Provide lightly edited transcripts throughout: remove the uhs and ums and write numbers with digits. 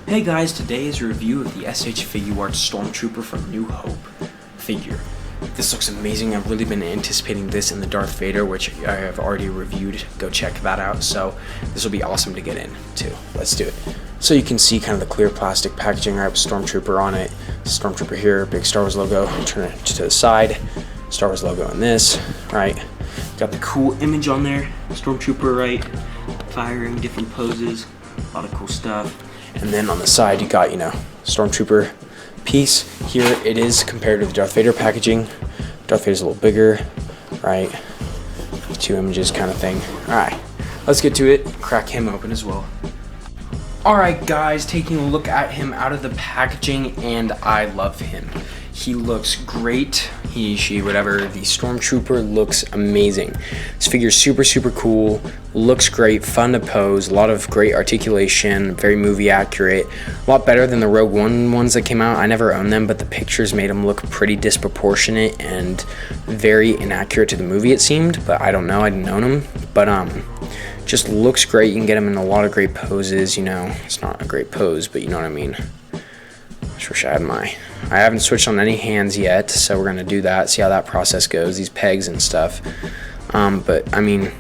Hey guys, today is a review of the SH Figuarts Stormtrooper from New Hope figure. This looks amazing. I've really been anticipating this in the Darth Vader, which I have already reviewed. Go check that out. So this will be awesome to get into. Let's do it. So you can see kind of the clear plastic packaging right with Stormtrooper on it. Stormtrooper here, big Star Wars logo. Turn it to the side. Star Wars logo on this, right? Got the cool image on there. Stormtrooper, right? Firing different poses. A lot of cool stuff. And then on the side, you got, Stormtrooper piece. Here it is compared to the Darth Vader packaging. Darth Vader's a little bigger, right? Two images kind of thing. All right, let's get to it. Crack him open as well. All right, guys, taking a look at him out of the packaging, and I love him. He looks great. He, she, whatever. The Stormtrooper looks amazing. This figure's super cool. Looks great, fun to pose. A lot of great articulation, very movie accurate. A lot better than the Rogue One ones that came out. I never owned them, but the pictures made them look pretty disproportionate and very inaccurate to the movie, it seemed. But I don't know. I didn't own them. But just looks great. You can get him in a lot of great poses. It's not a great pose, but you know what I mean. I just wish I had I haven't switched on any hands yet, so we're gonna do that, see how that process goes, these pegs and stuff. But I mean,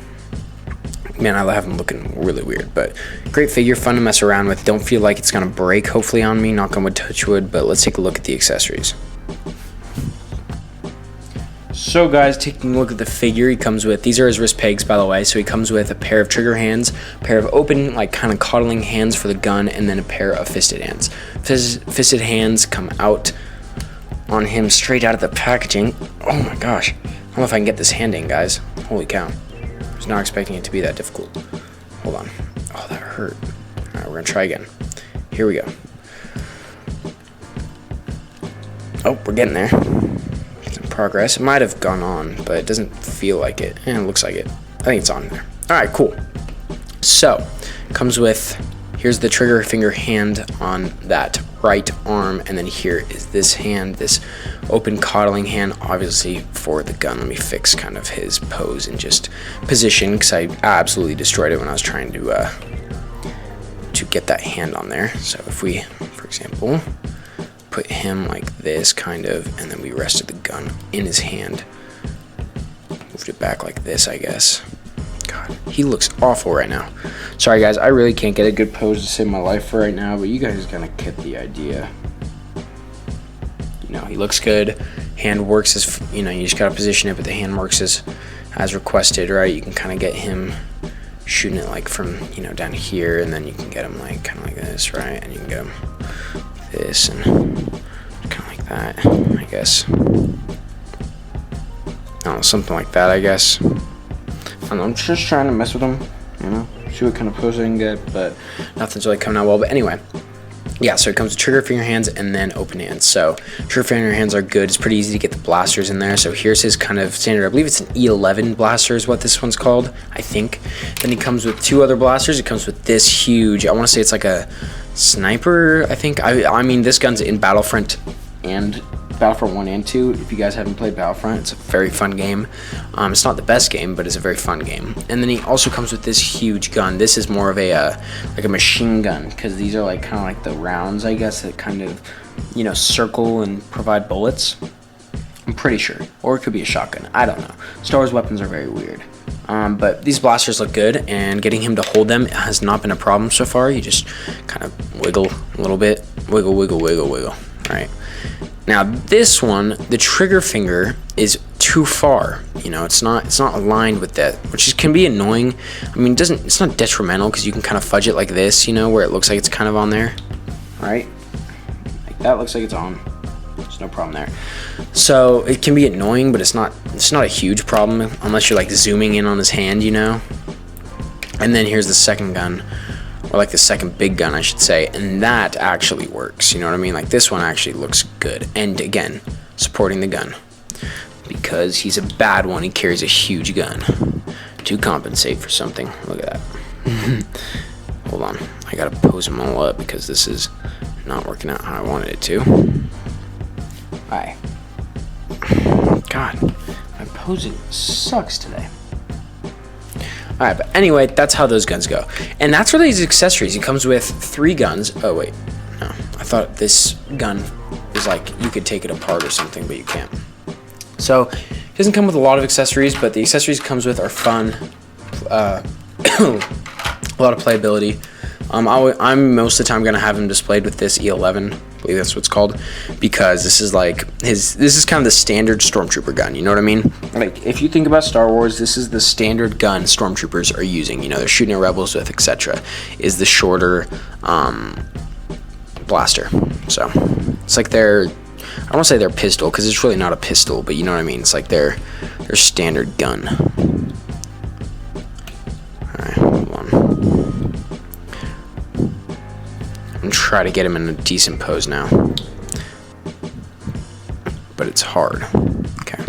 man, I have them looking really weird, but great figure, fun to mess around with. Don't feel like it's gonna break, hopefully, on me, knock on wood, touch wood, but let's take a look at the accessories. So guys, taking a look at the figure, he comes with, these are his wrist pegs, by the way, so he comes with a pair of trigger hands, a pair of open, like kind of coddling hands for the gun, and then a pair of fisted hands. Fisted hands come out on him straight out of the packaging. Oh my gosh, I don't know if I can get this hand in, guys. Holy cow, I was not expecting it to be that difficult. Hold on, oh that hurt. All right, we're gonna try again. Here we go. Oh, we're getting there. Progress. It might have gone on, but it doesn't feel like it. And it looks like it. I think it's on there. All right, cool. So, comes with, here's the trigger finger hand on that right arm, and then here is this hand, this open coddling hand, obviously for the gun. Let me fix kind of his pose and just position, because I absolutely destroyed it when I was trying to get that hand on there. So if we, for example, put him like this kind of, and then we rested the gun in his hand, moved it back like this, I guess. God, he looks awful right now. Sorry guys, I really can't get a good pose to save my life for right now, but you guys kind of get the idea. He looks good. Hand works as, you just gotta position it, but the hand works as requested, right? You can kind of get him shooting it like from, down here, and then you can get him like kind of like this, right? And you can get him this and kind of like that, I guess. Something like that, I guess. I don't know, I'm just trying to mess with them, see what kind of pose I can get, but nothing's really coming out well. But anyway, yeah, so it comes with trigger finger hands and then open hands. So trigger finger hands are good. It's pretty easy to get the blasters in there. So here's his kind of standard, I believe it's an E11 blaster is what this one's called, I think. Then he comes with two other blasters. It comes with this huge, I want to say it's like a sniper, I think. I mean, this gun's in Battlefront 1 and 2. If you guys haven't played Battlefront, it's a very fun game. It's not the best game, but it's a very fun game. And then he also comes with this huge gun. This is more of a like a machine gun, because these are like kind of like the rounds, I guess, that kind of circle and provide bullets. I'm pretty sure, or it could be a shotgun. I don't know. Star Wars weapons are very weird. But these blasters look good, and getting him to hold them has not been a problem so far. You just kind of wiggle a little bit, wiggle. All right. Now this one, the trigger finger is too far. It's not aligned with that, which can be annoying. I mean, it's not detrimental, because you can kind of fudge it like this, where it looks like it's kind of on there, right? Like that looks like it's on. There's no problem there. So it can be annoying, but it's not a huge problem unless you're like zooming in on his hand, And then here's the second gun, or like the second big gun, I should say, and that actually works. You know what I mean? Like this one actually looks good, and again, supporting the gun, because he's a bad one. He carries a huge gun to compensate for something. Look at that. Hold on, I gotta pose them all up because this is not working out how I wanted it to. Hi. God, my posing sucks today. Alright, but anyway, that's how those guns go. And that's really his accessories. He comes with 3 guns. Oh, wait. thought this gun is like, you could take it apart or something, but you can't. So it doesn't come with a lot of accessories, but the accessories it comes with are fun, a lot of playability. I'm most of the time gonna have him displayed with this E11, I believe that's what it's called, because this is like this is kind of the standard Stormtrooper gun, you know what I mean? Like, if you think about Star Wars, this is the standard gun Stormtroopers are using, you know, they're shooting at rebels with, etc., is the shorter blaster. So it's like their, I don't want to say their pistol, because it's really not a pistol, but you know what I mean, it's like their standard gun. Alright, hold on. I'm try to get him in a decent pose now, but it's hard. Okay,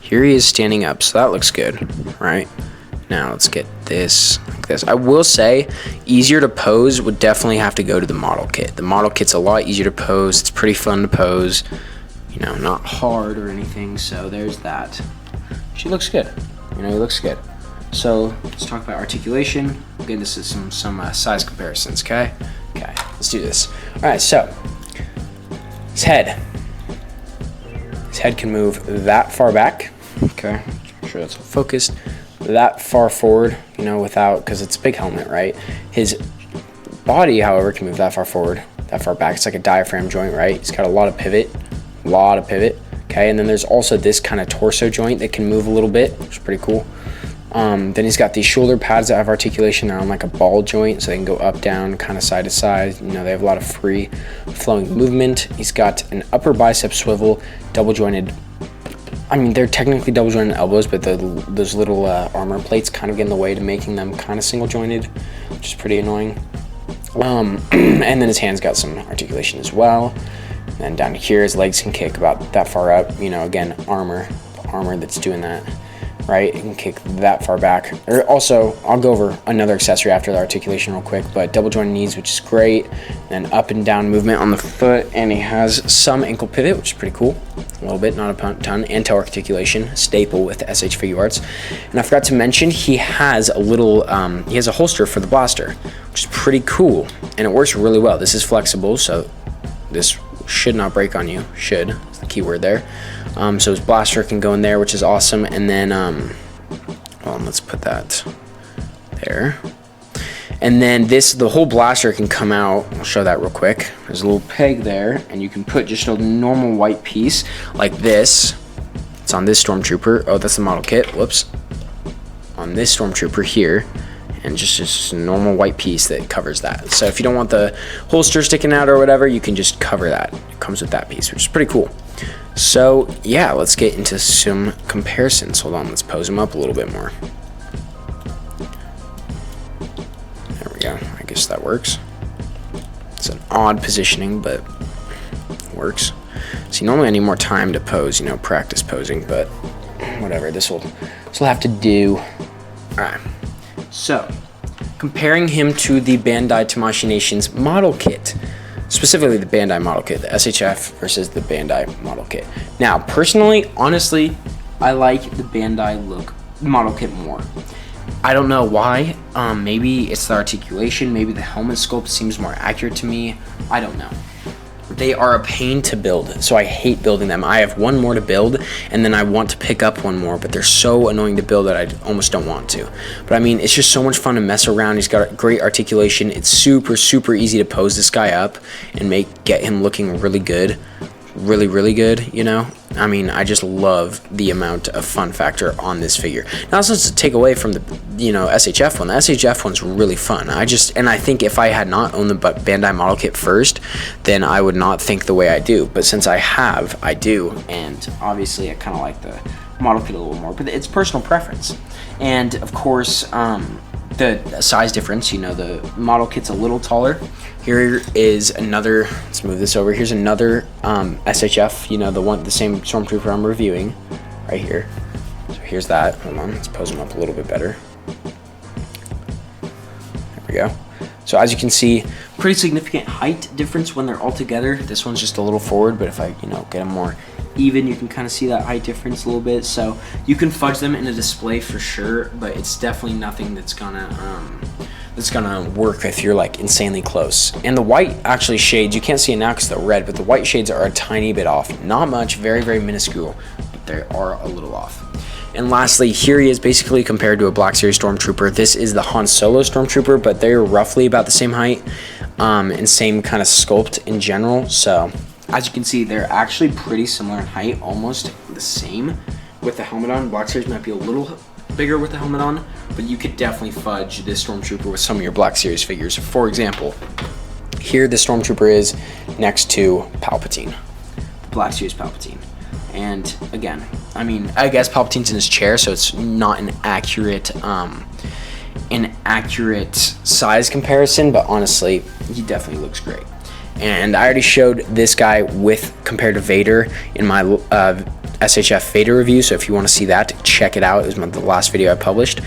here he is standing up, so that looks good, right? Now let's get this like this. I will say, easier to pose would definitely have to go to the model kit. The model kit's a lot easier to pose. It's pretty fun to pose, you know, not hard or anything. So there's that. She looks good, you know, he looks good. So let's talk about articulation. We'll get into some size comparisons. Okay, let's do this. All right, so his head can move that far back. Okay, make sure that's focused. That far forward, you know, without, because it's a big helmet, right? His body, however, can move that far forward, that far back. It's like a diaphragm joint, right? He's got a lot of pivot. Okay, and then there's also this kind of torso joint that can move a little bit, which is pretty cool. Then he's got these shoulder pads that have articulation. They're on like a ball joint, so they can go up, down, kind of side to side. You know, they have a lot of free flowing movement. He's got an upper bicep swivel, double jointed. I mean, they're technically double jointed elbows, but those little armor plates kind of get in the way to making them kind of single jointed, which is pretty annoying. And then his hands got some articulation as well. And down here, his legs can kick about that far up. You know, again, armor that's doing that, right? It can kick that far back. Or also, I'll go over another accessory after the articulation real quick, but double jointed knees, which is great. And up and down movement on the foot, and he has some ankle pivot, which is pretty cool. A little bit, not a ton. And toe articulation, staple with SH Figuarts. And I forgot to mention, he has a little, he has a holster for the blaster, which is pretty cool, and it works really well. This is flexible, so this should not break on you. Should is the key word there. So his blaster can go in there, which is awesome. And then, well, let's put that there. And then the whole blaster can come out. I'll show that real quick. There's a little peg there, and you can put just a normal white piece like this. It's on this Stormtrooper. Oh, that's the model kit. Whoops. On this Stormtrooper here. And just a normal white piece that covers that. So if you don't want the holster sticking out or whatever, you can just cover that. It comes with that piece, which is pretty cool. So yeah, let's get into some comparisons. Hold on, let's pose him up a little bit more. There we go. I guess that works. It's an odd positioning, but it works. See, normally I need more time to pose, you know, practice posing, but whatever. This will have to do. All right. So, comparing him to the Bandai Tamashii Nations model kit, specifically the Bandai model kit, the SHF versus the Bandai model kit. Now, personally, honestly, I like the Bandai model kit more. I don't know why. Maybe it's the articulation, maybe the helmet sculpt seems more accurate to me. I don't know. They are a pain to build, so I hate building them. I have one more to build, and then I want to pick up one more, but they're so annoying to build that I almost don't want to. But I mean, it's just so much fun to mess around. He's got great articulation. It's super, super easy to pose this guy up and get him looking really good. Really, really good, you know? I mean, I just love the amount of fun factor on this figure. Now, this is to take away from the, you know, SHF one. The SHF one's really fun. I think if I had not owned the Bandai model kit first, then I would not think the way I do. But since I have, I do. And obviously, I kind of like the model kit a little more. But it's personal preference. And, of course, the size difference, you know, the model kit's a little taller. Here is another, let's move this over. Here's another SHF, you know, the same Stormtrooper I'm reviewing right here. So here's that. Hold on, let's pose them up a little bit better. There we go. So as you can see, pretty significant height difference when they're all together. This one's just a little forward, but if I, you know, get them more even, you can kind of see that height difference a little bit. So you can fudge them in a display for sure, but it's definitely nothing that's gonna it's gonna work if you're like insanely close. And the white actually shades, you can't see it now because they're red, but the white shades are a tiny bit off. Not much, very, very minuscule, but they are a little off. And lastly, here he is basically compared to a Black Series Stormtrooper. This is the Han Solo Stormtrooper, but they're roughly about the same height and same kind of sculpt in general. So as you can see, they're actually pretty similar in height, almost the same with the helmet on. Black Series might be a little bigger with the helmet on, but you could definitely fudge this Stormtrooper with some of your Black Series figures. For example, here the Stormtrooper is next to Palpatine, Black Series Palpatine. And again, I mean, I guess Palpatine's in his chair, so it's not an accurate size comparison, but honestly, he definitely looks great. And I already showed this guy with compared to Vader in my SHF Vader review, so if you want to see that, check it out. It was the last video I published.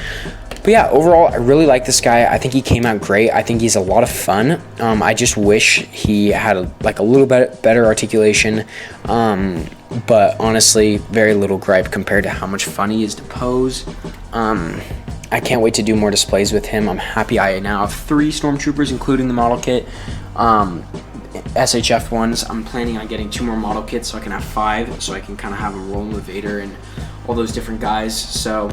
But yeah, overall, I really like this guy. I think he came out great. I think he's a lot of fun. I just wish he had a little bit better articulation. But honestly, very little gripe compared to how much fun he is to pose. I can't wait to do more displays with him. I'm happy I now have 3 Stormtroopers, including the model kit. SHF ones. I'm planning on getting 2 more model kits so I can have 5, so I can kind of have them rolling with Vader and all those different guys. So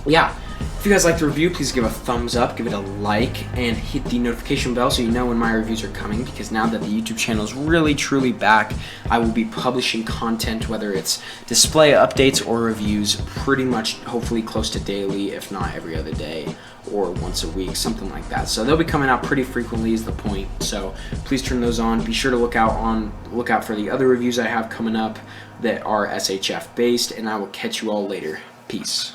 yeah, if you guys like the review, please give a thumbs up, give it a like, and hit the notification bell so you know when my reviews are coming, because now that the YouTube channel is really truly back, I will be publishing content, whether it's display updates or reviews, pretty much hopefully close to daily, if not every other day or once a week, something like that. So they'll be coming out pretty frequently is the point. So please turn those on. Be sure to look out for the other reviews I have coming up that are SHF based, and I will catch you all later. Peace.